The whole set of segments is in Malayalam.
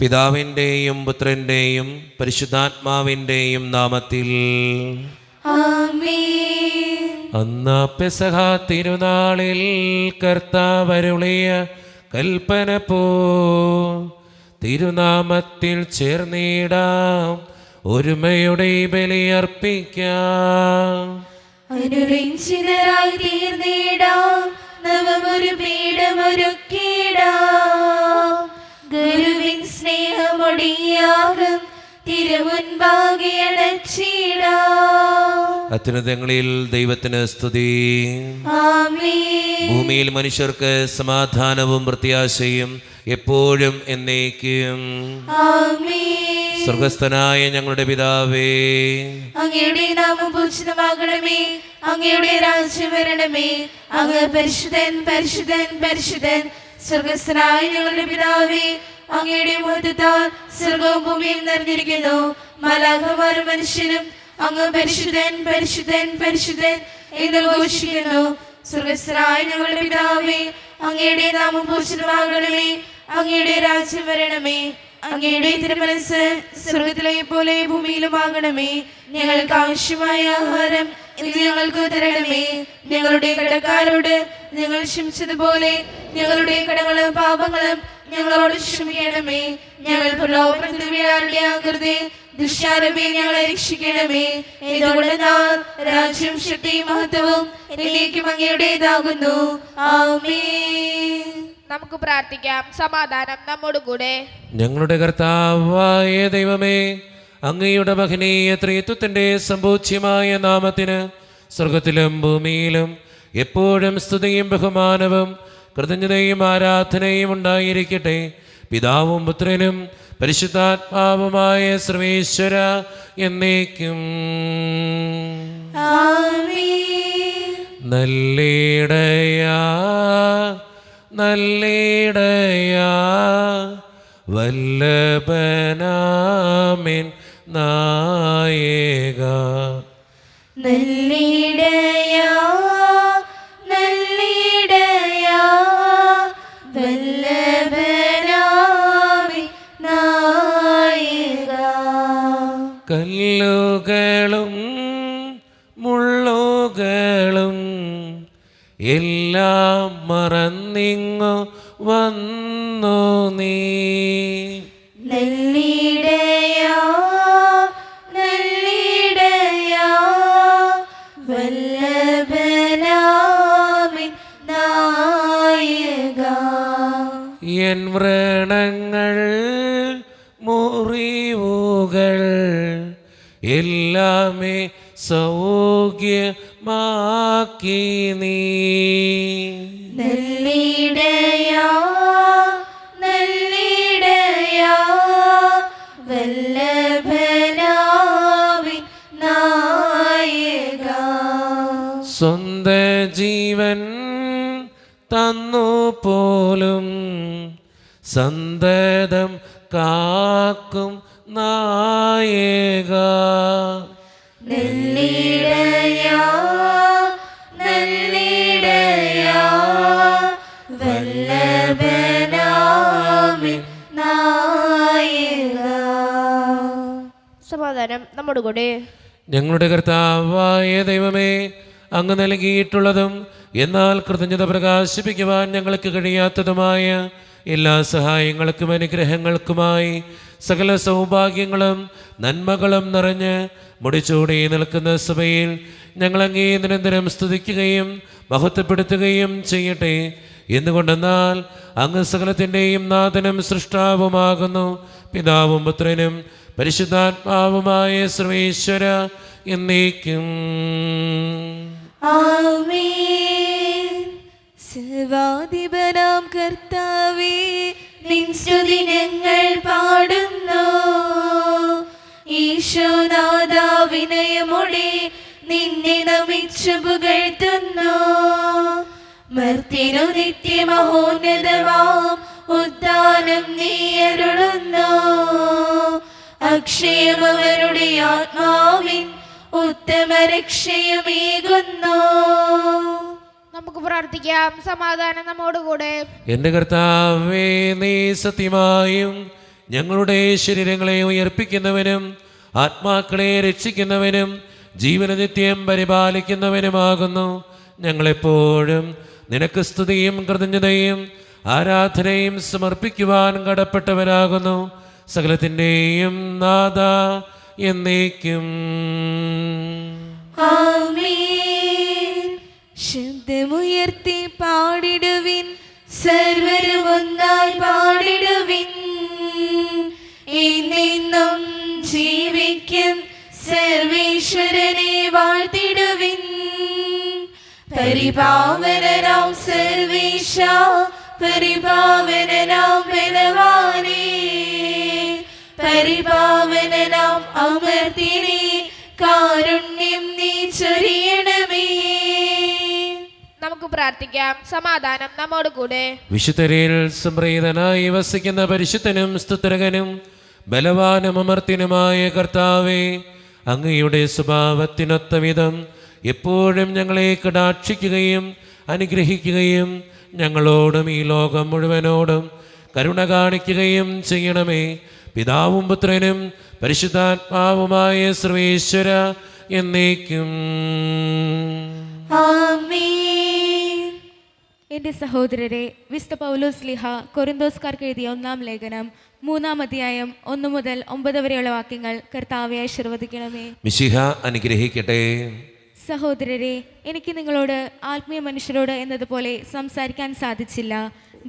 പിതാവിൻ്റെയും പുത്രൻ്റെയും പരിശുദ്ധാത്മാവിൻ്റെയും നാമത്തിൽ ആമേൻ. അന്ന് പെസഹ തിരുനാളിൽ കർത്താവരുളിയ കൽപ്പന പോ തിരുനാമത്തിൽ ചേർന്നിടാം, ഒരുമയുടെ ബലിയർപ്പിക്കാം. അനുരഞ്ജിതരായി തീർന്നിടാം, നവമൊരു പീഠമൊരുക്കിടാം. ഗുരുവിൻ സ്നേഹമൊടിയാകും തിരുമുൻപാകെ അടച്ചിടാം. അത്യുന്നതങ്ങളിൽ ദൈവത്തിന് സ്തുതി. ആമേൻ. ഭൂമിയിൽ മനുഷ്യർക്ക് സമാധാനവും പ്രത്യാശയും എപ്പോഴും എന്നേക്കും. ആമേൻ. സ്വർഗസ്ഥനായ ഞങ്ങളുടെ പിതാവേ, അങ്ങയുടെ നാമം പൂജിതമാകണമേ, അങ്ങയുടെ രാജ്യം വരണമേ. അങ്ങ് പരിശുദ്ധൻ പരിശുദ്ധൻ പരിശുദ്ധൻ. സ്വർഗസ്ഥനായ ഞങ്ങളുടെ പിതാവേ, അങ്ങയുടെ മഹത്വത്താൽ സ്വർഗവും ഭൂമിയും നിറഞ്ഞിരിക്കുന്നു. മാലാഖമാരും മനുഷ്യനും അങ്ങ് പരിശുദ്ധൻ പരിശുദ്ധൻ പരിശുദ്ധൻ എന്ന് ഘോഷിക്കുന്നു. സ്വർഗസ്ഥനായ ഞങ്ങളുടെ പിതാവേ, അങ്ങയുടെ നാമം പൂജിതമാകണമേ, അങ്ങയുടെ രാജ്യം വരണമേ. അങ്ങയുടെ തിരുമനസ്സ് സ്വർഗത്തിലെ പോലെ ഭൂമിയിലുമാകണമേ. ഞങ്ങൾക്ക് ആവശ്യമായ ആഹാരം ഇന്ന് ഞങ്ങൾക്ക് തരണമേ. ഞങ്ങളുടെ കടക്കാരോട് ഞങ്ങൾ ക്ഷമിച്ചതുപോലെ ഞങ്ങളുടെ കടങ്ങളും പാപങ്ങളും ഞങ്ങളോട് ക്ഷമിക്കണമേ. ഞങ്ങൾ പ്രലോഭനത്തിൽ വീഴാനിടയാകരുതേ, ദുഷ്ടാരൂപേ ഞങ്ങളെ രക്ഷിക്കണമേ. ഇതുകൊണ്ടെന്നാൽ രാജ്യം ശക്തിയും മഹത്വവും എന്നേക്കും അങ്ങയുടേതാകുന്നു. ആമേൻ. നമുക്ക് പ്രാർത്ഥിക്കാം. സമാധാനം നമ്മോട് കൂടെ. ഞങ്ങളുടെ കർത്താവായ ദൈവമേ, അങ്ങയുടെ മഹനീയ ത്രിത്വത്തിൻ്റെ സമ്പൂജ്യമായ നാമത്തിന് സ്വർഗത്തിലും ഭൂമിയിലും എപ്പോഴും സ്തുതിയും ബഹുമാനവും കൃതജ്ഞതയും ആരാധനയും ഉണ്ടായിരിക്കട്ടെ. പിതാവും പുത്രനും പരിശുദ്ധാത്മാവുമായ സർവേശ്വര എന്നേക്കും. ആമേൻ. നല്ലിടയാ നല്ലിടയാ വല്ലഭനാമിൻ നായക. നല്ലിടയാ നല്ലിടയാ വല്ലഭനാമി നായക. കല്ലുകളും മുള്ളുകളും എല്ലാം മറന്നിങ്ങു വന്നു നീ. നല്ലിടയാ നല്ലിടയാ വല്ലഭനാമി നായക. എൻ വ്രണങ്ങൾ മുറിവുകൾ എല്ലാമേ സൗഖ്യമാക്കി നീ. നല്ലിടയാ നല്ലിടയാ വല്ലഭനാമി നായക. സ്വന്ത ജീവൻ തന്നു പോലും സന്തതം കാക്കും നായക. നല്ലിടയാ നല്ലിടയാ വല്ലഭനാമി നായക. സമാധാനം നമ്മോട് കൂടെ. ഞങ്ങളുടെ കർത്താവായ ദൈവമേ, അങ്ങ് നൽകിയിട്ടുള്ളതും എന്നാൽ കൃതജ്ഞത പ്രകാശിപ്പിക്കുവാൻ ഞങ്ങൾക്ക് കഴിയാത്തതുമായ എല്ലാ സഹായങ്ങൾക്കും അനുഗ്രഹങ്ങൾക്കുമായി സകല സൗഭാഗ്യങ്ങളും നന്മകളും നിറഞ്ഞ് മുടിച്ചൂടി നിൽക്കുന്ന സഭയിൽ ഞങ്ങളങ്ങേ നിരന്തരം സ്തുതിക്കുകയും മഹത്വപ്പെടുത്തുകയും ചെയ്യട്ടെ. എന്തുകൊണ്ടെന്നാൽ അങ്ങ് സകലത്തിൻ്റെയും നാഥനും സൃഷ്ടാവുമാകുന്നു. പിതാവും പുത്രനും പരിശുദ്ധാത്മാവുമായ സർവേശ്വര എന്നേക്കും. ആമേൻ. സർവാധിപനാം കർത്താവേ, നിൻ സ്തുതി ഞങ്ങൾ പാടുന്നു. ഈശോനാഥ വിനയമോടെ നിന്നെ നമിച്ചു പുകഴ്ത്തുന്നു. മർത്യനു നിത്യമഹോന്നതമാം ഉദ്ധാനം നീ അരുളുന്നു. അക്ഷയമവരുടെ ആത്മാവിൻ ഉത്തമ രക്ഷയുമേകുന്നു. നമുക്ക് പ്രാർത്ഥിക്കാം. സമാധാനം നമ്മോടുകൂടെ. എൻ്റെ കർത്താവേ, നീ സത്യമായും ഞങ്ങളുടെ ശരീരങ്ങളെ ഉയർപ്പിക്കുന്നവനും ആത്മാക്കളെ രക്ഷിക്കുന്നവനും ജീവന നിത്യം പരിപാലിക്കുന്നവനുമാകുന്നു. ഞങ്ങളെപ്പോഴും നിനക്ക് സ്തുതിയും കൃതജ്ഞതയും ആരാധനയും സമർപ്പിക്കുവാൻ കടപ്പെട്ടവരാകുന്നു. സകലത്തിൻ്റെയും നാഥ എന്നേക്കും. ആമേൻ. ശബ്ദമുയർത്തി പാടിടുവിൻ, സർവരും ഒന്നായി പാടിടുവിൻ. എന്നെന്നും ജീവിക്കും സർവേശ്വരനെ വാഴ്ത്തിടുവിൻ. പരിപാവനനാം സർവേശ, പരിപാവനനാം ബലവാനേ, പരിപാവനനാം അമർത്തിനെ കാരുണ്യം നീ ചൊരിയണമേ. നമുക്ക് പ്രാർത്ഥിക്കാം. സമാധാനം നമ്മോട് കൂടെ. വിശുദ്ധരിൽ സംപ്രീതനായി വസിക്കുന്ന പരിശുദ്ധനും സ്തുതരകനും ബലവാനും അമർത്തിനുമായ കർത്താവേ, അങ്ങയുടെ സ്വഭാവത്തിനൊത്ത വിധം എപ്പോഴും ഞങ്ങളെ കടാക്ഷിക്കുകയും അനുഗ്രഹിക്കുകയും ഞങ്ങളോടും ഈ ലോകം മുഴുവനോടും കരുണ കാണിക്കുകയും ചെയ്യണമേ. പിതാവും പുത്രനും പരിശുദ്ധാത്മാവുമായ സർവേശ്വര എന്നേക്കും. ആമേൻ. എൻ്റെ സഹോദരരെ, വിശുദ്ധ പൗലോസ് ശ്ലീഹ കൊരിന്തോസ്കാർക്ക് എഴുതിയ 1-ാം ലേഖനം 3-ാം അധ്യായം 1 മുതൽ 9 വരെയുള്ള വാക്യങ്ങൾ കർത്താവെ ആശീർവദിക്കണമേ. മിശിഹ അനുഗ്രഹിക്കട്ടെ. സഹോദരരെ, എനിക്ക് നിങ്ങളോട് ആത്മീയ മനുഷ്യരോട് എന്നതുപോലെ സംസാരിക്കാൻ സാധിച്ചില്ല.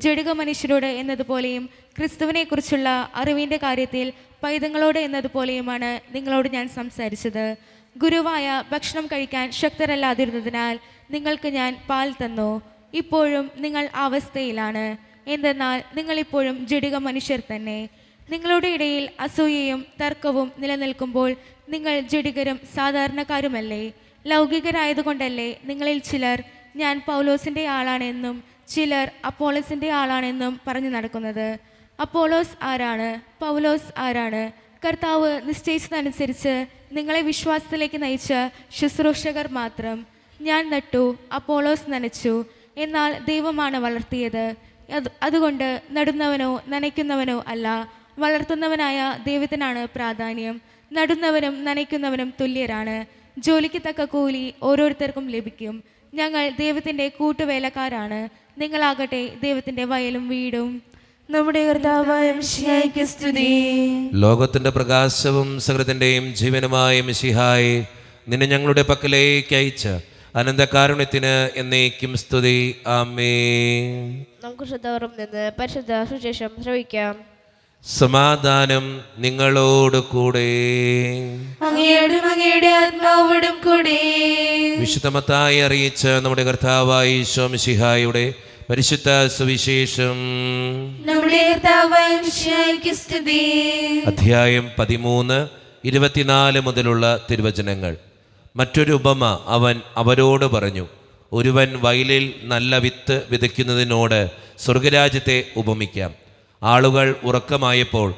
ജഡിക മനുഷ്യരോട് എന്നതുപോലെയും ക്രിസ്തുവിനെക്കുറിച്ചുള്ള അറിവിൻ്റെ കാര്യത്തിൽ പൈതങ്ങളോട് എന്നതുപോലെയുമാണ് നിങ്ങളോട് ഞാൻ സംസാരിച്ചത്. ഗുരുവായ ഭക്ഷണം കഴിക്കാൻ ശക്തരല്ലാതിരുന്നതിനാൽ നിങ്ങൾക്ക് ഞാൻ പാൽ തന്നു. ഇപ്പോഴും നിങ്ങൾ ആ അവസ്ഥയിലാണ്. എന്തെന്നാൽ നിങ്ങളിപ്പോഴും ജഡിക മനുഷ്യർ തന്നെ. നിങ്ങളുടെ ഇടയിൽ അസൂയയും തർക്കവും നിലനിൽക്കുമ്പോൾ നിങ്ങൾ ജഡികരും സാധാരണക്കാരുമല്ലേ? ലൗകികരായതുകൊണ്ടല്ലേ നിങ്ങളിൽ ചിലർ ഞാൻ പൗലോസിൻ്റെ ആളാണെന്നും ചിലർ അപ്പോളോസിൻ്റെ ആളാണെന്നും പറഞ്ഞു നടക്കുന്നത്? അപ്പോളോസ് ആരാണ്? പൗലോസ് ആരാണ്? കർത്താവ് നിശ്ചയിച്ചതനുസരിച്ച് നിങ്ങളെ വിശ്വാസത്തിലേക്ക് നയിച്ച ശുശ്രൂഷകർ മാത്രം. ഞാൻ നട്ടു, അപ്പോളോസ് നനച്ചു, എന്നാൽ ദൈവമാണ് വളർത്തിയത്. അതുകൊണ്ട് നടുന്നവനോ നനയ്ക്കുന്നവനോ അല്ല, വളർത്തുന്നവനായ ദൈവത്തിനാണ് പ്രാധാന്യം. നടുന്നവനും നനയ്ക്കുന്നവനും തുല്യരാണ്. ജോലിക്ക് തക്ക കൂലി ഓരോരുത്തർക്കും ലഭിക്കും. ഞങ്ങൾ ദൈവത്തിൻ്റെ കൂട്ടുവേലക്കാരാണ്. നിങ്ങളാകട്ടെ ദൈവത്തിൻ്റെ വയലും വീടും. നമ്മുടെ കർത്താവായ മിശിഹായ്ക്ക് സ്തുതി. ലോകത്തിന്റെ പ്രകാശവും സകലത്തിന്റെയും ജീവനുമായ മിശിഹായെ, നിന്നെ ഞങ്ങളുടെ പക്കലേക്ക് അയച്ച അനന്തകാരുണ്യത്തിന് എന്നേക്കും സ്തുതി. ആമേൻ. നമുക്ക് ശ്രദ്ധപൂർവ്വം നിന്ന് പരിശുദ്ധ സുവിശേഷം ശ്രവിക്കാം. സമാധാനം നിങ്ങളോട് കൂടെ. അങ്ങയോടും അങ്ങയുടെ ആത്മാവോടും കൂടെ. വിശുദ്ധ മത്തായി അറിയിച്ച നമ്മുടെ കർത്താവായ ഈശോ മിശിഹായുടെ പരിശുദ്ധ സുവിശേഷം. നമ്മുടെ കർത്താവായ മിശിഹായ്ക്ക് സ്തുതി. അധ്യായം 13, 24 മുതലുള്ള തിരുവചനങ്ങൾ. മറ്റൊരു ഉപമ അവൻ അവരോട് പറഞ്ഞു. ഒരുവൻ വയലിൽ നല്ല വിത്ത് വിതയ്ക്കുന്നതിനോട് സ്വർഗരാജ്യത്തെ ഉപമിക്കാം. ആളുകൾ ഉറക്കമായപ്പോൾ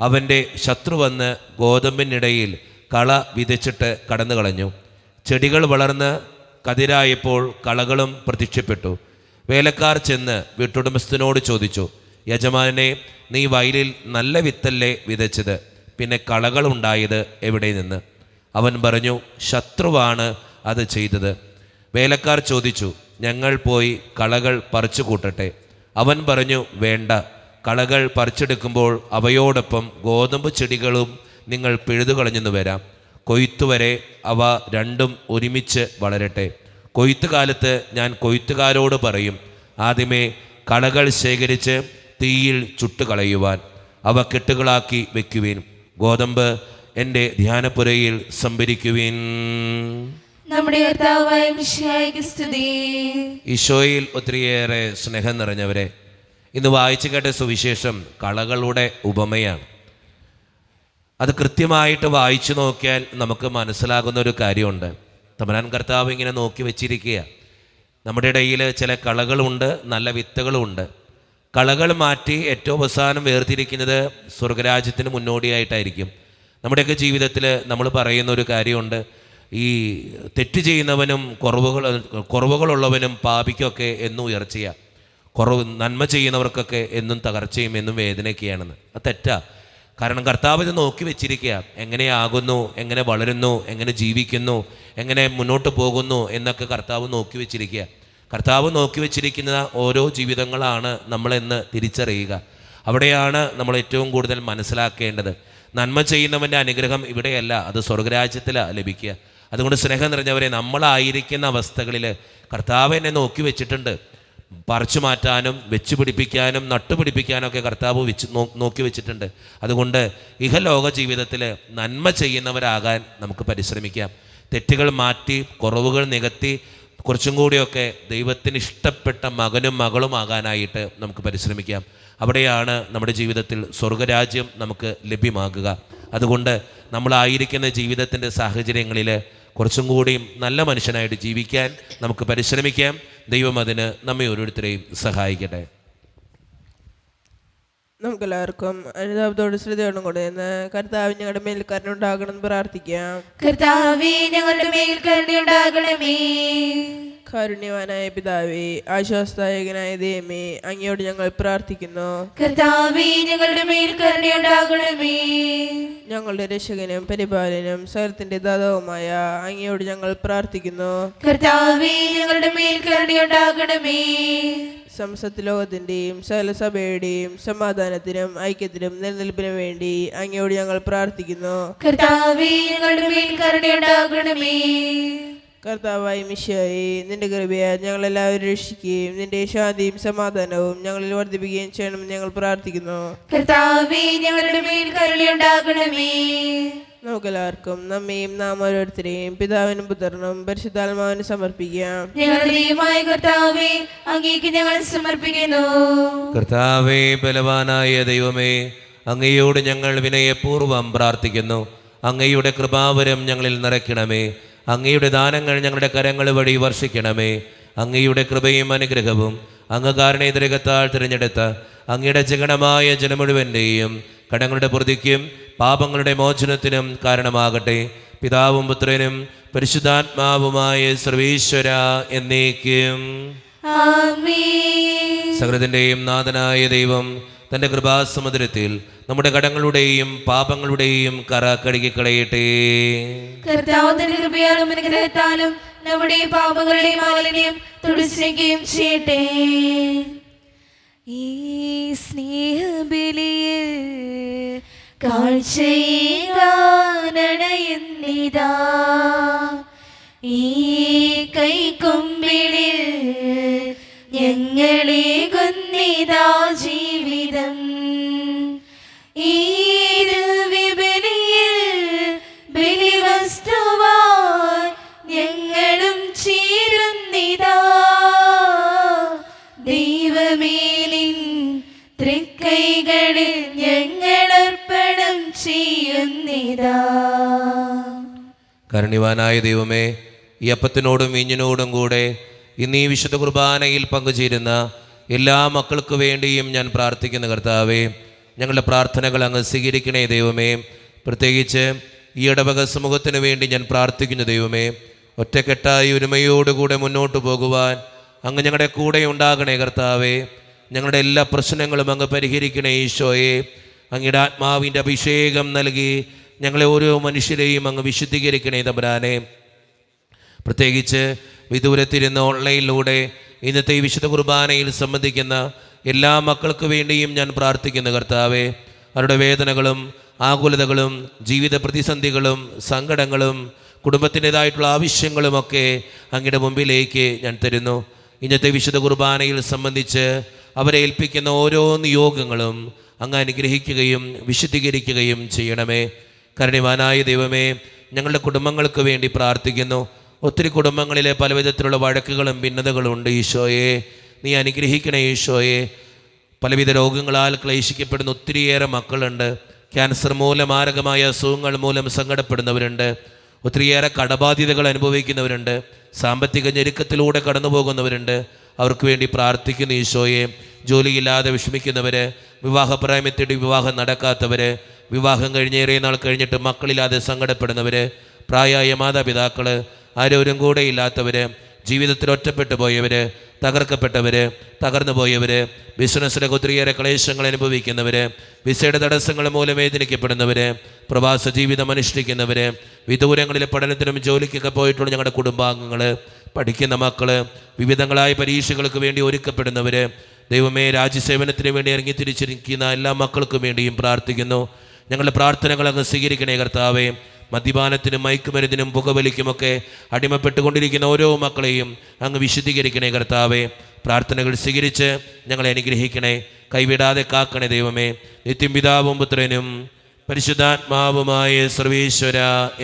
അവൻ്റെ ശത്രു വന്ന് ഗോതമ്പിനിടയിൽ കള വിതച്ചിട്ട് കടന്നു കളഞ്ഞു. ചെടികൾ വളർന്ന് കതിരായപ്പോൾ കളകളും പ്രത്യക്ഷപ്പെട്ടു. വേലക്കാർ ചെന്ന് വീട്ടുടമസ്ഥനോട് ചോദിച്ചു, യജമാനനെ, നീ വയലിൽ നല്ല വിത്തല്ലേ വിതച്ചത്? പിന്നെ കളകളുണ്ടായത് എവിടെ നിന്ന്? അവൻ പറഞ്ഞു, ശത്രുവാണ് അത് ചെയ്തത്. വേലക്കാർ ചോദിച്ചു, ഞങ്ങൾ പോയി കളകൾ പറിച്ചു കൂട്ടട്ടെ? അവൻ പറഞ്ഞു, വേണ്ട. കളകൾ പറിച്ചെടുക്കുമ്പോൾ അവയോടൊപ്പം ഗോതമ്പ് ചെടികളും നിങ്ങൾ പിഴുതുകളഞ്ഞെന്ന് വരാം. കൊയ്ത്തുവരെ അവ രണ്ടും ഒരുമിച്ച് വളരട്ടെ. കൊയ്ത്തുകാലത്ത് ഞാൻ കൊയ്ത്തുകാരോട് പറയും, ആദ്യമേ കളകൾ ശേഖരിച്ച് തീയിൽ ചുട്ടുകളയുവാൻ. അവ കെട്ടുകളാക്കി വെക്കുവിൻ. ഗോതമ്പ് എൻ്റെ ധ്യാനപ്പുരയിൽ സംഭരിക്കുവിൻ. നമ്മുടെ കർത്താവായ മിശിഹായ്ക്ക് സ്തുതി. ഈശോയിൽ ഒത്തിരിയേറെ സ്നേഹം നിറഞ്ഞവരെ, ഇന്ന് വായിച്ചു കേട്ട സുവിശേഷം കളകളുടെ ഉപമയാണ്. അത് കൃത്യമായിട്ട് വായിച്ചു നോക്കിയാൽ നമുക്ക് മനസ്സിലാകുന്ന ഒരു കാര്യമുണ്ട്. തമ്പുരാൻ കർത്താവ് ഇങ്ങനെ നോക്കി വെച്ചിരിക്കുക. നമ്മുടെ ഇടയിൽ ചില കളകളുണ്ട്, നല്ല വിത്തുകളുമുണ്ട്. കളകൾ മാറ്റി ഏറ്റവും അവസാനം വേർതിരിക്കുന്നത് സ്വർഗരാജ്യത്തിന് മുന്നോടിയായിട്ടായിരിക്കും. നമ്മുടെയൊക്കെ ജീവിതത്തിൽ നമ്മൾ പറയുന്ന ഒരു കാര്യമുണ്ട്, ഈ തെറ്റ് ചെയ്യുന്നവനും കുറവുകളുള്ളവനും പാപിക്കൊക്കെ എന്നും ഉയർച്ചയാണ്, നന്മ ചെയ്യുന്നവർക്കൊക്കെ എന്നും തകർച്ചയും എന്നും വേദനയൊക്കെയാണെന്ന്. അത് തെറ്റാ. കാരണം കർത്താവ് ഇത് നോക്കി വെച്ചിരിക്കുക, എങ്ങനെയാകുന്നു, എങ്ങനെ വളരുന്നു, എങ്ങനെ ജീവിക്കുന്നു, എങ്ങനെ മുന്നോട്ട് പോകുന്നു എന്നൊക്കെ കർത്താവ് നോക്കി വെച്ചിരിക്കുക. കർത്താവ് നോക്കി വെച്ചിരിക്കുന്ന ഓരോ ജീവിതങ്ങളാണ് നമ്മളെന്ന് തിരിച്ചറിയുക. അവിടെയാണ് നമ്മൾ ഏറ്റവും കൂടുതൽ മനസ്സിലാക്കേണ്ടത്. നന്മ ചെയ്യുന്നവൻ്റെ അനുഗ്രഹം ഇവിടെയല്ല, അത് സ്വർഗരാജ്യത്തിലാണ് ലഭിക്കുക. അതുകൊണ്ട് സ്നേഹം നിറഞ്ഞവരെ, നമ്മളായിരിക്കുന്ന അവസ്ഥകളിൽ കർത്താവ് എന്നെ നോക്കി വെച്ചിട്ടുണ്ട്. പറിച്ചു മാറ്റാനും വെച്ച് പിടിപ്പിക്കാനും നട്ടുപിടിപ്പിക്കാനൊക്കെ കർത്താവ് നോക്കി വെച്ചിട്ടുണ്ട്. അതുകൊണ്ട് ഇഹലോക ജീവിതത്തിൽ നന്മ ചെയ്യുന്നവരാകാൻ നമുക്ക് പരിശ്രമിക്കാം. തെറ്റുകൾ മാറ്റി കുറവുകൾ നികത്തി കുറച്ചും കൂടിയൊക്കെ ദൈവത്തിന് ഇഷ്ടപ്പെട്ട മകനും മകളും ആകാനായിട്ട് നമുക്ക് പരിശ്രമിക്കാം. അവിടെയാണ് നമ്മുടെ ജീവിതത്തിൽ സ്വർഗരാജ്യം നമുക്ക് ലഭ്യമാകുക. അതുകൊണ്ട് നമ്മളായിരിക്കുന്ന ജീവിതത്തിൻ്റെ സാഹചര്യങ്ങളിൽ കുറച്ചും കൂടിയും നല്ല മനുഷ്യനായിട്ട് ജീവിക്കാൻ നമുക്ക് പരിശ്രമിക്കാം. ദൈവം അതിന് നമ്മെ ഓരോരുത്തരെയും സഹായിക്കട്ടെ. നമുക്കെല്ലാവർക്കും അനുതാപത്തോട് ശ്രദ്ധയോടും കൂടെ കർത്താവ് ഞങ്ങളുടെ മേൽ കരുണയുണ്ടാകണമെന്ന് പ്രാർത്ഥിക്കാം. കർത്താവേ, ഞങ്ങളുടെ മേൽ കരുണയുണ്ടാകണമേ. കാരുണ്യവാനായ പിതാവേ, ആശ്വാസദായകനായ ദൈവമേ, അങ്ങയോട് ഞങ്ങൾ പ്രാർത്ഥിക്കുന്നു. കർത്താവേ, ഞങ്ങളുടെ മേൽ കരുണയുണ്ടാകണമേ. ഞങ്ങളുടെ രക്ഷകനും പരിപാലനും സകലത്തിന്റെ ദാതാവുമായ അങ്ങയോട് ഞങ്ങൾ പ്രാർത്ഥിക്കുന്നു. കർത്താവേ, ഞങ്ങളുടെ മേൽ കരുണയുണ്ടാകണമേ. സംസത്ത് ലോകത്തിന്റെയും സകല സഭയുടെയും സമാധാനത്തിനും ഐക്യത്തിനും നിലനിൽപ്പിനും വേണ്ടി അങ്ങയോട് ഞങ്ങൾ പ്രാർത്ഥിക്കുന്നു. കർത്താവേ, ഞങ്ങളുടെ മേൽ കരുണയുണ്ടാകണമേ. കർത്താവായ മിശിഹായേ, നിന്റെ കൃപയാൽ ഞങ്ങളെല്ലാവരും രക്ഷിക്കുകയും നിന്റെ ശാന്തിയും സമാധാനവും ഞങ്ങളിൽ വർദ്ധിപ്പിക്കുകയും ചെയ്യണമെന്ന് ഞങ്ങൾ പ്രാർത്ഥിക്കുന്നു. കർത്താവേ, ഞങ്ങളുടെ മേൽ കരുണയുണ്ടാകണമേ. നമുക്കെല്ലാവർക്കും നമ്മയും നാം ഓരോരുത്തരെയും പിതാവിനും പുത്രനും പരിശുദ്ധാത്മാവിനും സമർപ്പിക്കാം. ഞങ്ങളുടെ ദൈവമായ കർത്താവേ, അങ്ങേക്ക് ഞങ്ങൾ സമർപ്പിക്കുന്നു. കർത്താവേ, ബലവാനായ ദൈവമേ, അങ്ങയോട് ഞങ്ങൾ വിനയപൂർവ്വം പ്രാർത്ഥിക്കുന്നു. അങ്ങയുടെ കൃപാവരം ഞങ്ങളിൽ നിറയ്ക്കണമേ. അങ്ങയുടെ ദാനങ്ങൾ ഞങ്ങളുടെ കരങ്ങൾ വഴി വർഷിക്കണമേ. അങ്ങയുടെ കൃപയും അനുഗ്രഹവും അങ്ങ് കാരുണ്യതിരകത്താൽ തിരഞ്ഞെടുത്ത അങ്ങയുടെ ജഗണമായ ജനം മുഴുവൻ്റെയും കടങ്ങളുടെ പ്രതിക്കും പാപങ്ങളുടെ മോചനത്തിനും കാരണമാകട്ടെ. പിതാവും പുത്രനും പരിശുദ്ധാത്മാവുമായ സർവീശ്വര എന്നേക്കും ആമേൻ. സകലത്തിൻ്റെയും നാഥനായ ദൈവം തൻ്റെ കൃപാസമുദ്രത്തിൽ നമ്മുടെ കടങ്ങളുടെയും പാപങ്ങളുടെയും കറ കഴുകിക്കളയട്ടെ. കർത്താവ് തന്റെ കൃപയാലും അനുഗ്രഹത്താലും നമ്മുടെ പാപങ്ങളുടെ മാലിന്യം തുടച്ചിരിക്കുകയും ചെയ്യട്ടെ. ഈ സ്നേഹബലിയിൽ കാഴ്ചയേകാനണയുന്നിതാ, ഈ കൈക്കൊമ്പിളിൽ ഞങ്ങളെ കൊന്നിതാ ജീവിതം. ഈ ദിവ്യബലിയിൽ ബലിവസ്തുവായി ഞങ്ങളും ചേരുന്നിതാ. ദൈവമേലിൻ തൃക്കൈകളിൽ ഞങ്ങളർപ്പണം ചെയ്യുന്നിതാ. കാരുണ്യവാനായ ദൈവമേ, ഈ അപ്പത്തിനോടും വീഞ്ഞിനോടും കൂടെ ഇന്ന് ഈ വിശുദ്ധ കുർബാനയിൽ പങ്കുചേരുന്ന എല്ലാ മക്കൾക്ക് വേണ്ടിയും ഞാൻ പ്രാർത്ഥിക്കുന്ന കർത്താവേ, ഞങ്ങളുടെ പ്രാർത്ഥനകൾ അങ്ങ് സ്വീകരിക്കണേ ദൈവമേ. പ്രത്യേകിച്ച് ഈ ഇടവക സമൂഹത്തിന് വേണ്ടി ഞാൻ പ്രാർത്ഥിക്കുന്നു ദൈവമേ. ഒറ്റക്കെട്ടായി ഒരുമയോടുകൂടെ മുന്നോട്ട് പോകുവാൻ അങ്ങ് ഞങ്ങളുടെ കൂടെ ഉണ്ടാകണേ കർത്താവേ. ഞങ്ങളുടെ എല്ലാ പ്രശ്നങ്ങളും അങ്ങ് പരിഹരിക്കണേ ഈശോയെ. അങ്ങയുടെ ആത്മാവിൻ്റെ അഭിഷേകം നൽകി ഞങ്ങളെ ഓരോ മനുഷ്യരെയും അങ്ങ് വിശുദ്ധീകരിക്കണേ തമ്പുരാനെ. പ്രത്യേകിച്ച് വിദൂരത്തിരുന്ന് ഓൺലൈനിലൂടെ ഇന്നത്തെ ഈ വിശുദ്ധ കുർബാനയിൽ സംബന്ധിക്കുന്ന എല്ലാ മക്കൾക്ക് വേണ്ടിയും ഞാൻ പ്രാർത്ഥിക്കുന്നു കർത്താവേ. അവരുടെ വേദനകളും ആകുലതകളും ജീവിത പ്രതിസന്ധികളും സങ്കടങ്ങളും കുടുംബത്തിൻ്റെതായിട്ടുള്ള ആവശ്യങ്ങളുമൊക്കെ അങ്ങയുടെ മുമ്പിലേക്ക് ഞാൻ തരുന്നു. ഇന്നത്തെ വിശുദ്ധ കുർബാനയിൽ സംബന്ധിച്ച് അവരെ ഏൽപ്പിക്കുന്ന ഓരോ നിയോഗങ്ങളും അങ്ങ് അനുഗ്രഹിക്കുകയും വിശുദ്ധീകരിക്കുകയും ചെയ്യണമേ. കാരുണ്യവാനായ ദൈവമേ, ഞങ്ങളുടെ കുടുംബങ്ങൾക്ക് വേണ്ടി പ്രാർത്ഥിക്കുന്നു. ഒത്തിരി കുടുംബങ്ങളിലെ പലവിധത്തിലുള്ള വഴക്കുകളും ഭിന്നതകളും ഉണ്ട് ഈശോയെ. നീ അനുഗ്രഹിക്കണേ ഈശോയെ. പലവിധ രോഗങ്ങളാൽ ക്ലേശിക്കപ്പെടുന്ന ഒത്തിരിയേറെ മക്കളുണ്ട്. ക്യാൻസർ മൂലം മാരകമായ അസുഖങ്ങൾ മൂലം സങ്കടപ്പെടുന്നവരുണ്ട്. ഒത്തിരിയേറെ കടബാധ്യതകൾ അനുഭവിക്കുന്നവരുണ്ട്. സാമ്പത്തിക ഞെരുക്കത്തിലൂടെ കടന്നു പോകുന്നവരുണ്ട്. അവർക്ക് വേണ്ടി പ്രാർത്ഥിക്കുന്ന ഈശോയെ. ജോലിയില്ലാതെ വിഷമിക്കുന്നവർ, വിവാഹപ്രായമത്തേടി വിവാഹം നടക്കാത്തവർ, വിവാഹം കഴിഞ്ഞേറെ നാൾ കഴിഞ്ഞിട്ട് മക്കളില്ലാതെ സങ്കടപ്പെടുന്നവർ, പ്രായമായ മാതാപിതാക്കൾ, ആരോരും കൂടെ ഇല്ലാത്തവർ, ജീവിതത്തിൽ ഒറ്റപ്പെട്ടു പോയവർ, തകർക്കപ്പെട്ടവര്, തകർന്നു പോയവര്, ബിസിനസ്സിലൊക്കെ ഒത്തിരിയേറെ ക്ലേശങ്ങൾ അനുഭവിക്കുന്നവര്, വിസയുടെ തടസ്സങ്ങൾ മൂലം വേദനിക്കപ്പെടുന്നവര്, പ്രവാസ ജീവിതം അനുഷ്ഠിക്കുന്നവര്, വിദൂരങ്ങളിലെ പഠനത്തിനും ജോലിക്കൊക്കെ പോയിട്ടുള്ള ഞങ്ങളുടെ കുടുംബാംഗങ്ങൾ, പഠിക്കുന്ന മക്കള്, വിവിധങ്ങളായ പരീക്ഷകൾക്ക് വേണ്ടി ഒരുക്കപ്പെടുന്നവര്, ദൈവമേ രാജ്യസേവനത്തിന് വേണ്ടി ഇറങ്ങിത്തിരിച്ചിരിക്കുന്ന എല്ലാ മക്കൾക്കും വേണ്ടിയും പ്രാർത്ഥിക്കുന്നു. ഞങ്ങളുടെ പ്രാർത്ഥനകൾ അങ്ങ് സ്വീകരിക്കണേ കർത്താവേ. മദ്യപാനത്തിനും മയക്കുമരുന്നിനും പുകവലിക്കുമൊക്കെ അടിമപ്പെട്ടുകൊണ്ടിരിക്കുന്ന ഓരോ മക്കളെയും അങ്ങ് വിശുദ്ധീകരിക്കണേ കർത്താവേ. പ്രാർത്ഥനകൾ സ്വീകരിച്ച് ഞങ്ങളെ അനുഗ്രഹിക്കണേ, കൈവിടാതെ കാക്കണേ ദൈവമേ. നിത്യം പിതാവും പുത്രനും പരിശുദ്ധാത്മാവുമായ സർവേശ്വര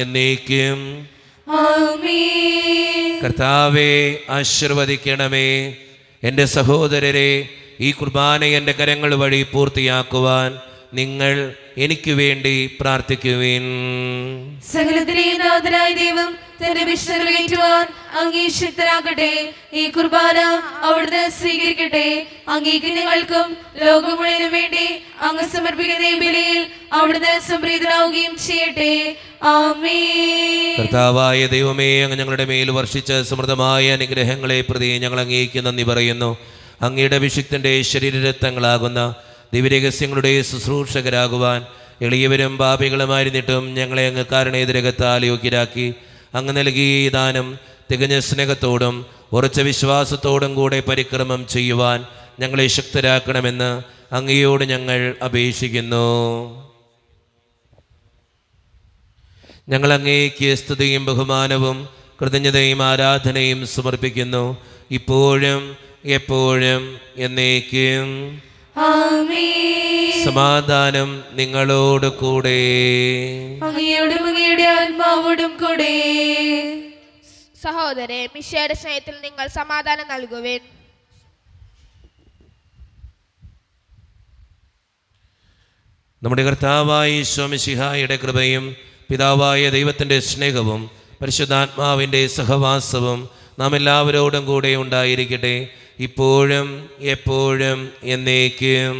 എന്നേക്കും ആമേൻ. കർത്താവേ ആശീർവദിക്കണമേ. എൻ്റെ സഹോദരരെ, ഈ കുർബാന എൻ്റെ കരങ്ങൾ വഴി പൂർത്തിയാക്കുവാൻ നിങ്ങൾ എനിക്ക് വേണ്ടി പ്രാർത്ഥിക്കുവിൻ. സകലത്തിലെയും നാഥനായ ദൈവം തന്റെ വിശുദ്ധ നിറവേറ്റുവാൻ അങ്ങേ ശക്തനാകട്ടെ. ഈ കുർബാന അവിടുന്ന് സ്വീകരിക്കട്ടെ. അങ്ങേക്ക് ഞങ്ങൾക്കും ലോകം മുഴുവനും വേണ്ടി അങ്ങ് സമർപ്പിക്കുന്ന ഈ ബലിയിൽ അവിടുന്ന് സംപ്രീതനാവുകയും ചെയ്യട്ടെ. ആമേൻ. കർത്താവായ ദൈവമേ, അങ്ങ് ഞങ്ങളുടെ മേൽ വർഷിച്ച സമൃദ്ധമായ അനുഗ്രഹങ്ങളെ പ്രതി ഞങ്ങൾ അങ്ങേക്ക് നന്ദി പറയുന്നു. അങ്ങയുടെ അഭിഷിക്തന്റെ ശരീരരക്തങ്ങളാകുന്ന ദിവ്യരഹസ്യങ്ങളുടെ ശുശ്രൂഷകരാകുവാൻ എളിയവരും പാപികളുമായിരുന്നിട്ടും ഞങ്ങളെ അങ്ങ് കാരണേതരകത്താൽ യോഗ്യരാക്കി. അങ്ങ് നൽകിയ ദാനം തികഞ്ഞ സ്നേഹത്തോടും ഉറച്ച വിശ്വാസത്തോടും കൂടെ പരിക്രമം ചെയ്യുവാൻ ഞങ്ങളെ ശക്തരാക്കണമെന്ന് അങ്ങയോട് ഞങ്ങൾ അപേക്ഷിക്കുന്നു. ഞങ്ങൾ അങ്ങേക്ക് സ്തുതിയും ബഹുമാനവും കൃതജ്ഞതയും ആരാധനയും സമർപ്പിക്കുന്നു, ഇപ്പോഴും എപ്പോഴും എന്നേക്കും. ആമേൻ. സമാധാനം നിങ്ങളോട് കൂടെ. അങ്ങയോടും അങ്ങയുടെ ആത്മാവോടും കൂടെ. സഹോദരരെ, മിശിഹായുടെ സ്നേഹത്തിൽ നിങ്ങൾ സമാധാനം നൽകുവിൻ. നമ്മുടെ കർത്താവായ ഈശോ മിശിഹായുടെ കൃപയും പിതാവായ ദൈവത്തിൻ്റെ സ്നേഹവും പരിശുദ്ധാത്മാവിൻ്റെ സഹവാസവും നാം എല്ലാവരോടും കൂടെ ഉണ്ടായിരിക്കട്ടെ, ഇപ്പോഴും എപ്പോഴും എന്നേക്കും.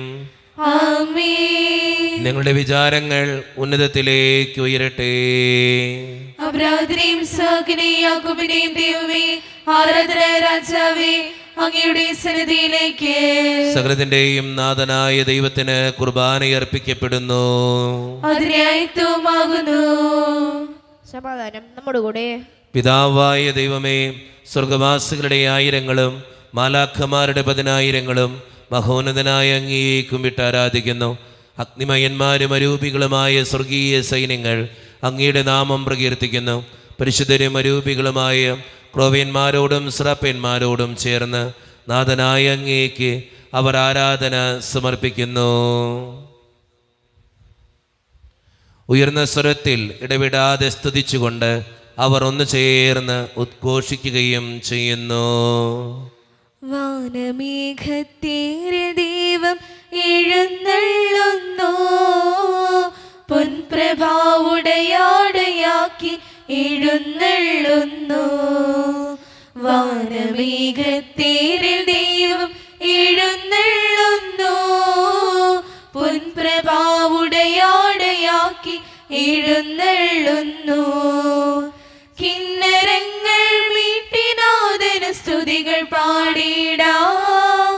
ആമേൻ. നിങ്ങളുടെ വിചാരങ്ങൾ ഉന്നതത്തിലേക്ക് ഉയരട്ടെ. അബ്രാഹത്തിനെയും ഇസ്ഹാക്കിനെയും യാക്കോബിനെയും ദൈവമേ, ആരാധന രാജാവേ, അങ്ങയുടെ സന്നിധിയിലേക്ക് സകലത്തിന്റെയും നാഥനായ ദൈവത്തിന് കുർബാനയർപ്പിക്കപ്പെടുന്നു. അതിനായിത്വമാകുന്നു. സമാധാനം നമ്മുടെ കൂടെ. പിതാവായ ദൈവമേ, സ്വർഗവാസികളുടെ ആയിരങ്ങളും മാലാഖമാരുടെ 10,000ങ്ങളും മഹോന്നതനായ അങ്ങയെ കുമ്പിട്ട് ആരാധിക്കുന്നു. അഗ്നിമയന്മാരും അരൂപികളുമായ സ്വർഗീയ സൈന്യങ്ങൾ അങ്ങയുടെ നാമം പ്രകീർത്തിക്കുന്നു. പരിശുദ്ധരും അരൂപികളുമായ ക്രോവ്യന്മാരോടും സ്രാപ്യന്മാരോടും ചേർന്ന് നാഥനായ അങ്ങേക്ക് അവർ ആരാധന സമർപ്പിക്കുന്നു. ഉയർന്ന സ്വരത്തിൽ ഇടവിടാതെ സ്തുതിച്ചുകൊണ്ട് അവർ ഒന്ന് ചേർന്ന് ഉദ്ഘോഷിക്കുകയും ചെയ്യുന്നു. വാനമേഘത്തേറെ ദൈവം എഴുന്നള്ളുന്നു, പൊൻപ്രഭാവുടയാടയാക്കി എഴുന്നള്ളുന്നു. വാനമേഘത്തേറെ ദൈവം എഴുന്നള്ളുന്നു, പൊൻപ്രഭാവുടയാടയാക്കി എഴുന്നള്ളുന്നു. കിന്നരങ്ങൾ മീട്ടിനാഥന് സ്തുതികൾ പാടിടാം,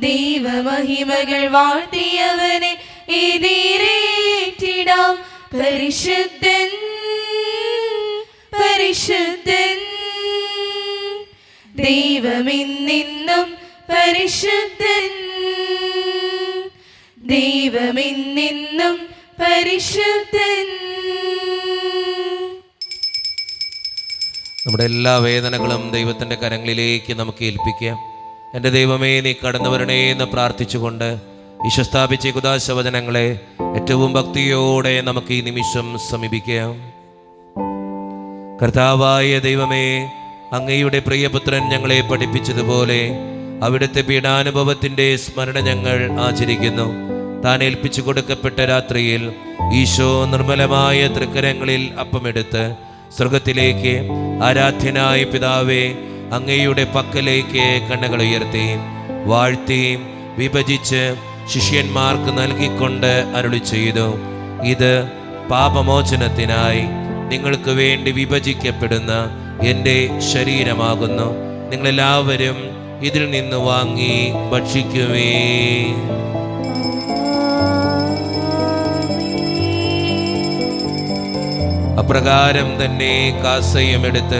ദൈവമഹിമകൾ വാഴ്ത്തിയവനെ എതിരേറ്റിടാം. പരിശുദ്ധൻ പരിശുദ്ധൻ ദൈവമെന്നെന്നും പരിശുദ്ധൻ, ദൈവമെന്നെന്നും പരിശുദ്ധൻ. നമ്മുടെ എല്ലാ വേദനകളും ദൈവത്തിൻ്റെ കരങ്ങളിലേക്ക് നമുക്ക് ഏൽപ്പിക്കാം. എൻ്റെ ദൈവമേ, നീ കടന്നു വരണേ എന്ന് പ്രാർത്ഥിച്ചുകൊണ്ട് ഈശോ സ്ഥാപിച്ച കുദാശവചനങ്ങളെ ഏറ്റവും ഭക്തിയോടെ നമുക്ക് ഈ നിമിഷം സമീപിക്കാം. കർത്താവായ ദൈവമേ, അങ്ങയുടെ പ്രിയപുത്രൻ ഞങ്ങളെ പഠിപ്പിച്ചതുപോലെ അവിടുത്തെ പീഡാനുഭവത്തിൻ്റെ സ്മരണ ഞങ്ങൾ ആചരിക്കുന്നു. താൻ ഏൽപ്പിച്ചു കൊടുക്കപ്പെട്ട രാത്രിയിൽ ഈശോ നിർമ്മലമായ തൃക്കരങ്ങളിൽ അപ്പമെടുത്ത് സ്വർഗത്തിലേക്ക് ആരാധ്യനായ പിതാവേ അങ്ങയുടെ പക്കലേക്ക് കണ്ണുകൾ ഉയർത്തി വാഴ്ത്തി വിഭജിച്ച് ശിഷ്യന്മാർക്ക് നൽകിക്കൊണ്ട് അരുളി ചെയ്തു, ഇത് പാപമോചനത്തിനായി നിങ്ങൾക്ക് വേണ്ടി വിഭജിക്കപ്പെടുന്ന എൻ്റെ ശരീരമാകുന്നു. നിങ്ങളെല്ലാവരും ഇതിൽ നിന്ന് വാങ്ങി ഭക്ഷിക്കുവേ. അപ്രകാരം തന്നെ കാസയുമെടുത്ത്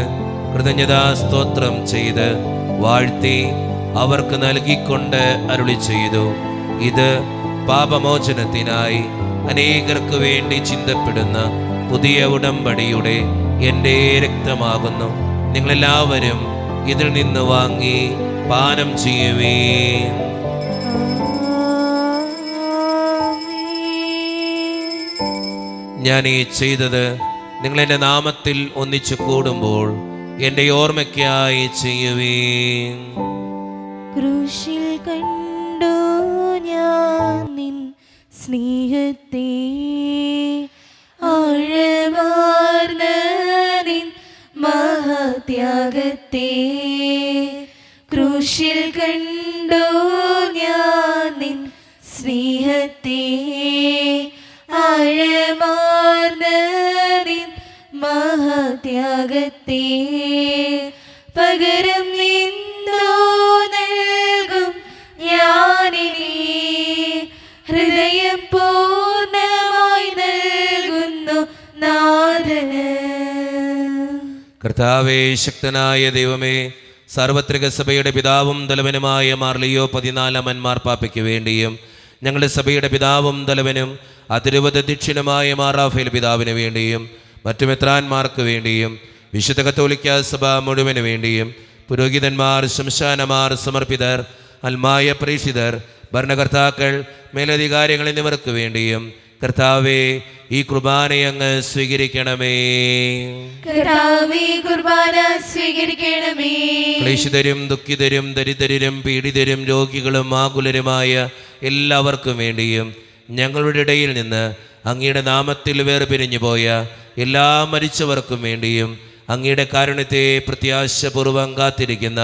കൃതജ്ഞതാ സ്തോത്രം ചെയ്ത് വാഴ്ത്തി അവർക്ക് നൽകിക്കൊണ്ട് അരുളി ചെയ്തു, ഇത് പാപമോചനത്തിനായി അനേകർക്ക് വേണ്ടി ചിന്തപ്പെടുന്ന പുതിയ ഉടമ്പടിയുടെ എൻ്റെ രക്തമാകുന്നു. നിങ്ങളെല്ലാവരും ഇതിൽ നിന്ന് വാങ്ങി പാനം ചെയ്യുവേ. ഞാൻ ഈ ചെയ്തത് നിങ്ങൾ എൻ്റെ നാമത്തിൽ ഒന്നിച്ചു കൂടുമ്പോൾ എൻ്റെ ഓർമ്മയ്ക്കായി ചെയ്യുവേ. ക്രൂശിൽ കണ്ടു ഞാൻ നിൻ സ്നേഹത്തെ, ആഴമാർന്ന നിൻ മഹാത്യാഗത്തെ. ക്രൂശിൽ കണ്ടു ഞാൻ നിൻ സ്നേഹത്തെ, ആഴമാർന്ന നിൻ മഹാത്യാഗത്തെ. പകരം നിന്നോ നൽകും ഞാനിനി, ഹൃദയം പൂർണ്ണമായി നൽകുന്നു നാഥന്. കർത്താവേ, ശക്തനായ ദൈവമേ, സാർവത്രിക സഭയുടെ പിതാവും തലവനുമായ മാർ ലിയോ 14 മാർപ്പാപ്പയ്ക്ക് വേണ്ടിയും ഞങ്ങളുടെ സഭയുടെ പിതാവും തലവനും അതിരുവത ദക്ഷിണമായ മാർ റാഫേൽ പിതാവിന് വേണ്ടിയും മറ്റു മെത്രാന്മാർക്ക് വേണ്ടിയും വിശുദ്ധ കത്തോലിക്ക സഭ മുഴുവന് വേണ്ടിയും പുരോഹിതന്മാർ, ശംശാനമാർ, സമർപ്പിതർ, അൽമായ പ്രേക്ഷിതർ, ഭരണകർത്താക്കൾ, മേലധികാരികൾ എന്നിവർക്ക് വേണ്ടിയും കർത്താവേ, ഈ കുർബാനയങ്ങ് സ്വീകരിക്കണമേ. കർത്താവേ, കുർബാന സ്വീകരിക്കണമേ. ക്ലേശിതരും ദുഃഖിതരും ദരിദ്രരും പീഡിതരും രോഗികളും ആകുലരുമായ എല്ലാവർക്കും വേണ്ടിയും ഞങ്ങളുടെ ഇടയിൽ നിന്ന് അങ്ങയുടെ നാമത്തിൽ വേർപിരിഞ്ഞു പോയ എല്ലാ മരിച്ചവർക്കും വേണ്ടിയും അങ്ങയുടെ കാരുണ്യത്തെ പ്രത്യാശപൂർവ്വം കാത്തിരിക്കുന്ന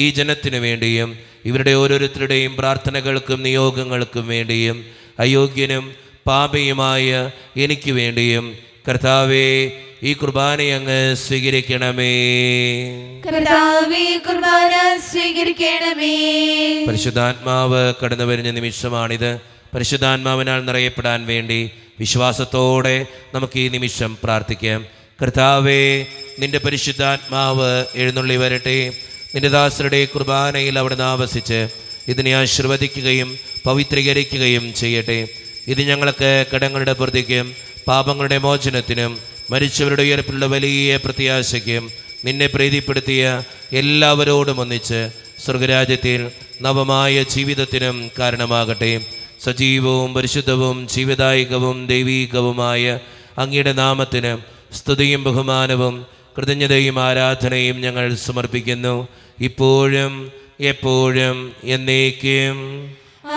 ഈ ജനത്തിനു വേണ്ടിയും ഇവരുടെ ഓരോരുത്തരുടെയും പ്രാർത്ഥനകൾക്കും നിയോഗങ്ങൾക്കും വേണ്ടിയും അയോഗ്യനും പാപിയുമായ എനിക്ക് വേണ്ടിയും കർത്താവേ, ഈ കുർബാനയങ്ങ് സ്വീകരിക്കണമേ. കർത്താവേ, കുർബാന സ്വീകരിക്കണമേ. പരിശുദ്ധാത്മാവ് കടന്നു വരുന്ന നിമിഷമാണിത്. പരിശുദ്ധാത്മാവിനാൽ നിറയപ്പെടാൻ വേണ്ടി വിശ്വാസത്തോടെ നമുക്ക് ഈ നിമിഷം പ്രാർത്ഥിക്കാം. കർത്താവേ, നിന്റെ പരിശുദ്ധാത്മാവ് എഴുന്നള്ളി വരട്ടെ. നിന്റെ ദാസരുടെ കുർബാനയിൽ അവിടുന്ന് ആവസിച്ച് ഇതിനെ ആശീർവദിക്കുകയും പവിത്രീകരിക്കുകയും ചെയ്യട്ടെ. ഇത് ഞങ്ങൾക്ക് കടങ്ങളുടെ പൂർത്തിക്കും പാപങ്ങളുടെ മോചനത്തിനും മരിച്ചവരുടെ ഉയർപ്പിലുള്ള വലിയ പ്രത്യാശയ്ക്കും നിന്നെ പ്രീതിപ്പെടുത്തിയ എല്ലാവരോടും ഒന്നിച്ച് സ്വർഗരാജ്യത്തിൽ നവമായ ജീവിതത്തിനും കാരണമാകട്ടെ. സജീവവും പരിശുദ്ധവും ജീവദായകവും ദൈവീകവുമായ അങ്ങയുടെ നാമത്തിന് സ്തുതിയും ബഹുമാനവും കൃതജ്ഞതയും ആരാധനയും ഞങ്ങൾ സമർപ്പിക്കുന്നു, ഇപ്പോഴും എപ്പോഴും എന്നേക്കും.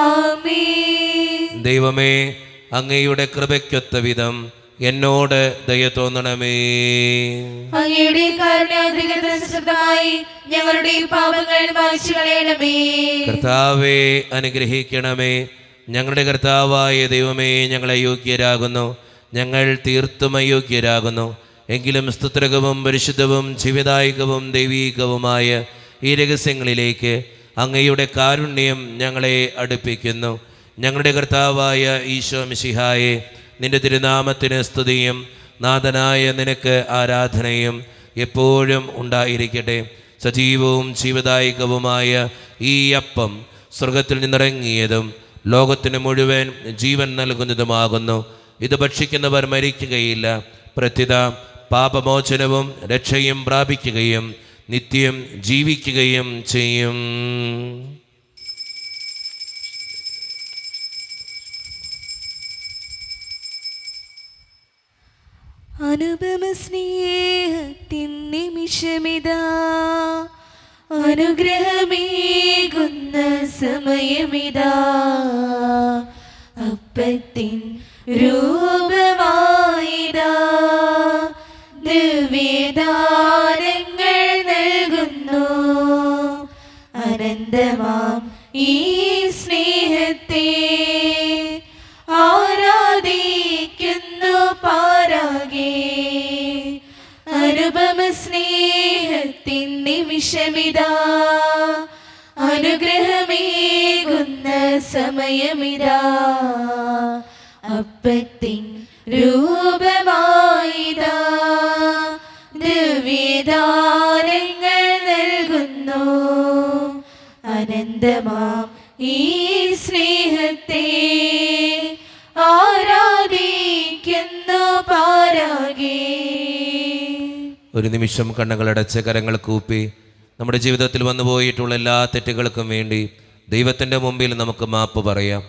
ആമേൻ. ദൈവമേ, അങ്ങയുടെ കൃപയ്ക്കൊത്ത വിധം എന്നോട് ദയ തോന്നണമേ. അങ്ങയുടെ കാരുണ്യാതിരമായി ഞങ്ങളുടെ പാപങ്ങൾ മായ്ച്ചു കളയണമേ. കർത്താവേ, അനുഗ്രഹിക്കണമേ. ഞങ്ങളുടെ കർത്താവായ ദൈവമേ, ഞങ്ങൾ അയോഗ്യരാകുന്നു, ഞങ്ങൾ തീർത്തും അയോഗ്യരാകുന്നു. എങ്കിലും സ്തുത്രകവും പരിശുദ്ധവും ജീവദായകവും ദൈവീകവുമായ ഈ രഹസ്യങ്ങളിലേക്ക് അങ്ങയുടെ കാരുണ്യം ഞങ്ങളെ അടുപ്പിക്കുന്നു. ഞങ്ങളുടെ കർത്താവായ ഈശോ മിശിഹായെ, നിന്റെ തിരുനാമത്തിന് സ്തുതിയും നാഥനായ നിനക്ക് ആരാധനയും എപ്പോഴും ഉണ്ടായിരിക്കട്ടെ. സജീവവും ജീവദായകവുമായ ഈ അപ്പം സ്വർഗത്തിൽ നിന്നിറങ്ങിയതും ലോകത്തിന് മുഴുവൻ ജീവൻ നൽകുന്നതുമാകുന്നു. ഇത് ഭക്ഷിക്കുന്നവർ മരിക്കുകയില്ല, പ്രത്യുത പാപമോചനവും രക്ഷയും പ്രാപിക്കുകയും നിത്യം ജീവിക്കുകയും ചെയ്യും. അനുപമ സ്നേഹത്തിൻ നിമിഷമിതാ, അനുഗ്രഹമേകുന്ന സമയമിതാ. അപ്പത്തിൻ രൂപമായിതാ, ദിവ്യദാനങ്ങൾ നൽകുന്നു. അനന്തമാം ഈ സ്നേഹത്തെ ആരാധിക്കുന്നു പാരാകെ. അനുപമ സ്നേഹത്തിൻ നിമിഷമിതാ, സമയമിതാ അപ്പത്തിൻ രൂപമായിതാ ദിവ്യദാനങ്ങൾ നൽകുന്നു അനന്തമാം ഈ സ്നേഹത്തെ ആരാധിക്കുന്നു പാരാകെ. ഒരു നിമിഷം കണ്ണുകളടച്ച് കരങ്ങൾ കൂപ്പി നമ്മുടെ ജീവിതത്തിൽ വന്നുപോയിട്ടുള്ള എല്ലാ തെറ്റുകൾക്കും വേണ്ടി ദൈവത്തിൻ്റെ മുമ്പിൽ നമുക്ക് മാപ്പ് പറയാം.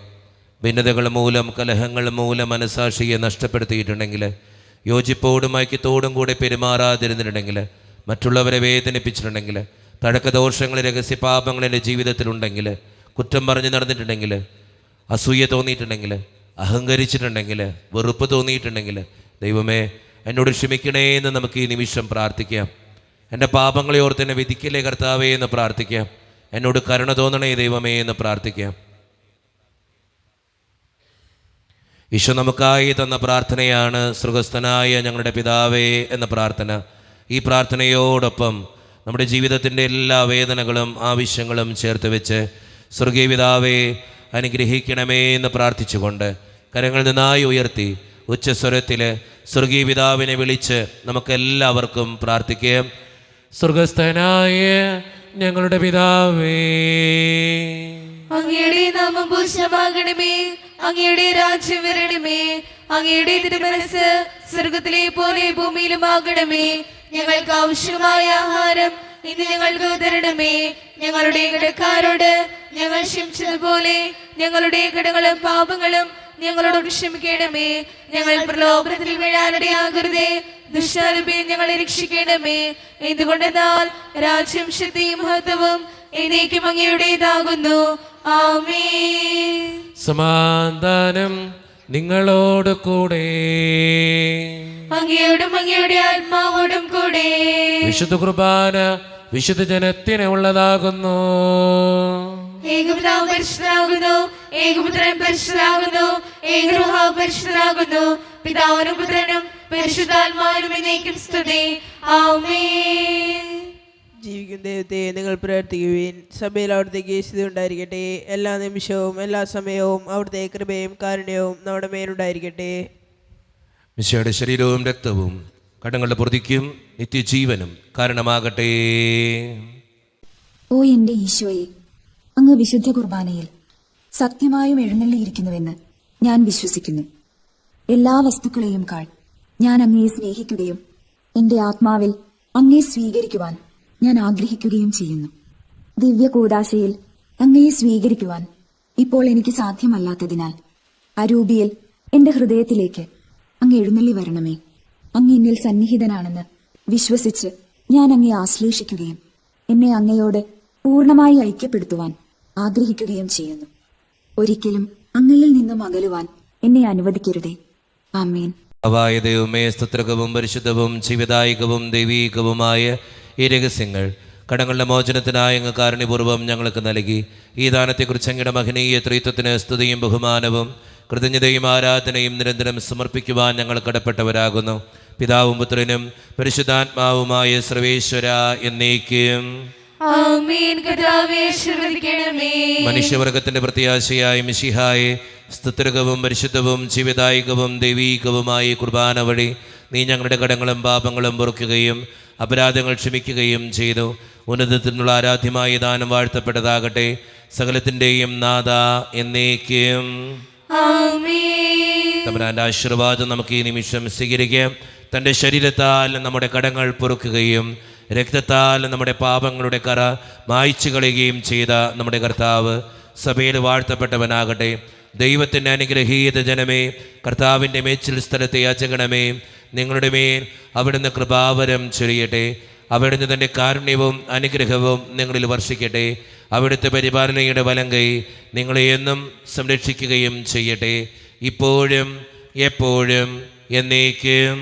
ഭിന്നതകൾ മൂലം, കലഹങ്ങൾ മൂലം മനസാക്ഷിയെ നഷ്ടപ്പെടുത്തിയിട്ടുണ്ടെങ്കിൽ, യോജിപ്പോടും ഐക്യത്തോടും കൂടി പെരുമാറാതിരുന്നിട്ടുണ്ടെങ്കിൽ, മറ്റുള്ളവരെ വേദനിപ്പിച്ചിട്ടുണ്ടെങ്കിൽ, തഴക്കദോഷങ്ങൾ, രഹസ്യപാപങ്ങൾ എൻ്റെ ജീവിതത്തിലുണ്ടെങ്കിൽ, കുറ്റം പറഞ്ഞ് നടന്നിട്ടുണ്ടെങ്കിൽ, അസൂയ തോന്നിയിട്ടുണ്ടെങ്കിൽ, അഹങ്കരിച്ചിട്ടുണ്ടെങ്കിൽ, വെറുപ്പ് തോന്നിയിട്ടുണ്ടെങ്കിൽ, ദൈവമേ എന്നോട് ക്ഷമിക്കണേ എന്ന് നമുക്ക് ഈ നിമിഷം പ്രാർത്ഥിക്കാം. എൻ്റെ പാപങ്ങളെ ഓർത്ത് എന്നെ വിധിക്കലേ കർത്താവേ എന്ന് പ്രാർത്ഥിക്കാം. എന്നോട് കരുണ തോന്നണേ ദൈവമേ എന്ന് പ്രാർത്ഥിക്കാം. ഈശോ നമുക്കായി തന്ന പ്രാർത്ഥനയാണ് സ്വർഗ്ഗസ്ഥനായ ഞങ്ങളുടെ പിതാവേ എന്ന പ്രാർത്ഥന. ഈ പ്രാർത്ഥനയോടൊപ്പം നമ്മുടെ ജീവിതത്തിൻ്റെ എല്ലാ വേദനകളും ആവശ്യങ്ങളും ചേർത്ത് വെച്ച് സ്വർഗീയ പിതാവേ അനുഗ്രഹിക്കണമേ എന്ന് പ്രാർത്ഥിച്ചുകൊണ്ട് കരങ്ങൾ നന്നായി ഉയർത്തി ഉച്ചസ്വരത്തിൽ സ്വർഗീയ പിതാവിനെ വിളിച്ച് നമുക്കെല്ലാവർക്കും പ്രാർത്ഥിക്കാം. സ്വർഗസ്ഥനായ ഞങ്ങളുടെ പിതാവേ, അങ്ങയുടെ നാമം പൂജിതമാകണമേ, അങ്ങയുടെ രാജ്യം വരണമേ, അങ്ങയുടെ തിരുമനസ്സ് സ്വർഗത്തിലെ പോലെ ഭൂമിയിലുമാകണമേ. ഞങ്ങൾക്ക് ആവശ്യമായ ആഹാരം ഇന്ന് ഞങ്ങൾക്ക് തരണമേ. ഞങ്ങളുടെ കടക്കാരോട് ഞങ്ങൾ ക്ഷമിച്ചതുപോലെ ഞങ്ങളുടെ കടങ്ങളും പാപങ്ങളും ഞങ്ങളോട് ക്ഷമിക്കണമേ. ഞങ്ങൾ പ്രലോഭനത്തിൽ വീഴാനിടയാകരുതേ, ദുഷ്ടാരൂപേ ഞങ്ങളെ രക്ഷിക്കണമേ. എന്തുകൊണ്ടെന്നാൽ രാജ്യം, ശക്തിയും മഹത്വവും എന്നേക്കും അങ്ങയുടേതാകുന്നു. ആമേൻ. സമാധാനം നിങ്ങളോട് കൂടെ, അങ്ങയോടും അങ്ങയുടെ ആത്മാവോടും കൂടെ. വിശുദ്ധ കുർബാന വിശുദ്ധ ജനത്തിന് ഉള്ളതാകുന്നു. ഏകപിതാവ് പരിശുദ്ധനാകുന്നു, ഏകപുത്രൻ പരിശുദ്ധനാകുന്നു, ഏകരൂഹാവ് പരിശുദ്ധനാകുന്നു. പിതാവിനും പുത്രനും പരിശുദ്ധാത്മാവിനും എന്നേക്കും സ്തുതി. ആമേൻ. ജീവിക്കുന്ന ദൈവത്തെ നിങ്ങൾ പ്രാർത്ഥിക്കുവിൻ. സഭയിൽ അവിടുത്തേക്ക് സ്ഥിതി ഉണ്ടായിരിക്കട്ടെ. എല്ലാ നിമിഷവും എല്ലാ സമയവും അവിടുത്തെ കൃപയും കാരുണ്യവും നമ്മുടെ മേലുണ്ടായിരിക്കട്ടെ. മിശിഹായുടെ ശരീരവും രക്തവും കടങ്ങളുടെ പ്രതിക്കും നിത്യജീവനും കാരണമാകട്ടെ. ഓ എൻ്റെ ഈശോയെ, അങ്ങ് വിശുദ്ധ കുർബാനയിൽ സത്യമായും എഴുന്നള്ളിയിരിക്കുന്നുവെന്ന് ഞാൻ വിശ്വസിക്കുന്നു. എല്ലാ വസ്തുക്കളെയും കാൾ ഞാൻ അങ്ങയെ സ്നേഹിക്കുകയും എൻ്റെ ആത്മാവിൽ അങ്ങയെ സ്വീകരിക്കുവാൻ ഞാൻ ആഗ്രഹിക്കുകയും ചെയ്യുന്നു. ദിവ്യ കൂദാശയിൽ അങ്ങയെ സ്വീകരിക്കുവാൻ ഇപ്പോൾ എനിക്ക് സാധ്യമല്ലാത്തതിനാൽ അരൂപിയിൽ എൻ്റെ ഹൃദയത്തിലേക്ക് അങ്ങ് എഴുന്നള്ളി വരണമേ. അങ്ങ് എന്നിൽ സന്നിഹിതനാണെന്ന് വിശ്വസിച്ച് ഞാൻ അങ്ങയെ ആശ്ലേഷിക്കുകയും എന്നെ അങ്ങയോട് പൂർണ്ണമായി ഐക്യപ്പെടുത്തുവാൻ ആഗ്രഹിക്കുകയും ചെയ്യുന്നു. ഒരിക്കലും അങ്ങയിൽ നിന്നും അകലുവാൻ എന്നെ അനുവദിക്കരുതേ. ആമേൻ. അവായ ദൈവമേ, സ്തുത്രകവും പരിശുദ്ധവും ജീവിതായികവും ദൈവീകവുമായ ഈ രഹസ്യങ്ങൾ കടങ്ങളുടെ മോചനത്തിനായി അങ്ങ് കാരുണ്യപൂർവ്വം ഞങ്ങൾക്ക് നൽകി. ഈ ദാനത്തെക്കുറിച്ച് അങ്ങയുടെ മഹനീയ ത്രിത്വത്തിന് സ്തുതിയും ബഹുമാനവും കൃതജ്ഞതയും ആരാധനയും നിരന്തരം സമർപ്പിക്കുവാൻ ഞങ്ങൾ കടപ്പെട്ടവരാകുന്നു. പിതാവും പുത്രനും പരിശുദ്ധാത്മാവുമായ സർവേശ്വര എന്നേക്കും ആമേൻ. കർത്താവേ ആശീർവദിക്കണമേ. മനുഷ്യവർഗത്തിന്റെ പ്രത്യാശയായ മിശിഹായെ, സ്തുത്യർഹവും പരിശുദ്ധവും ജീവിതായികവും ദൈവീകവുമായ കുർബാന വഴി നീ ഞങ്ങളുടെ കടങ്ങളും പാപങ്ങളും പൊറുക്കുകയും അപരാധങ്ങൾ ക്ഷമിക്കുകയും ചെയ്തു. ഉന്നതത്തിൽ നിന്നുള്ള ആരാധ്യമായ ദാനം വാഴ്ത്തപ്പെട്ടതാകട്ടെ. സകലത്തിൻ്റെയും നാഥ എന്നേക്കും ആമേൻ. തമ്പുരാന്റെ ആശീർവാദം നമുക്ക് ഈ നിമിഷം സ്വീകരിക്കാം. തൻ്റെ ശരീരത്താൽ നമ്മുടെ കടങ്ങൾ പൊറുക്കുകയും രക്തത്താൽ നമ്മുടെ പാപങ്ങളുടെ കറ മായ്ച്ചു കളയുകയും ചെയ്ത നമ്മുടെ കർത്താവ് സഭയിൽ വാഴ്ത്തപ്പെട്ടവനാകട്ടെ. ദൈവത്തിൻ്റെ അനുഗ്രഹീത ജനമേ, കർത്താവിൻ്റെ മേച്ചിൽ സ്ഥലത്തെ യാചകണമേ, നിങ്ങളുടെ മേൽ അവിടുന്ന് കൃപാവരം ചൊരിയട്ടെ. അവിടുന്ന് തൻ്റെ കാരുണ്യവും അനുഗ്രഹവും നിങ്ങളിൽ വർഷിക്കട്ടെ. അവിടുത്തെ പരിപാലനയുടെ വലങ്കൈ നിങ്ങളെ എന്നും സംരക്ഷിക്കുകയും ചെയ്യട്ടെ, ഇപ്പോഴും എപ്പോഴും എന്നേക്കും.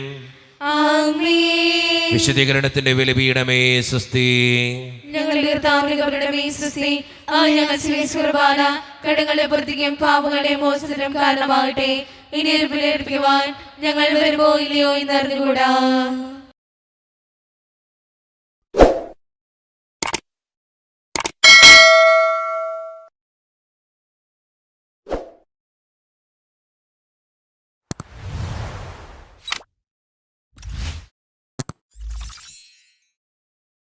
ആമേൻ. വിശദീകരണത്തിന്റെ ബലിപീഠമേ സ്വസ്തി. ഞങ്ങളുടെ കർത്താവിന്റെ കരുണമേ സ്വസ്തി. ഞങ്ങൾ സ്വീകരിച്ച കുർബാന കടങ്ങളുടെ പുറത്തേക്കും പാപങ്ങളുടെ മോചനത്തിനും കാരണമാകട്ടെ. ഇനി ഒരു ബലിയർപ്പിക്കുവാൻ ഞങ്ങൾ വരുമോ ഇല്ലയോ എന്ന് അറിഞ്ഞുകൂടാ.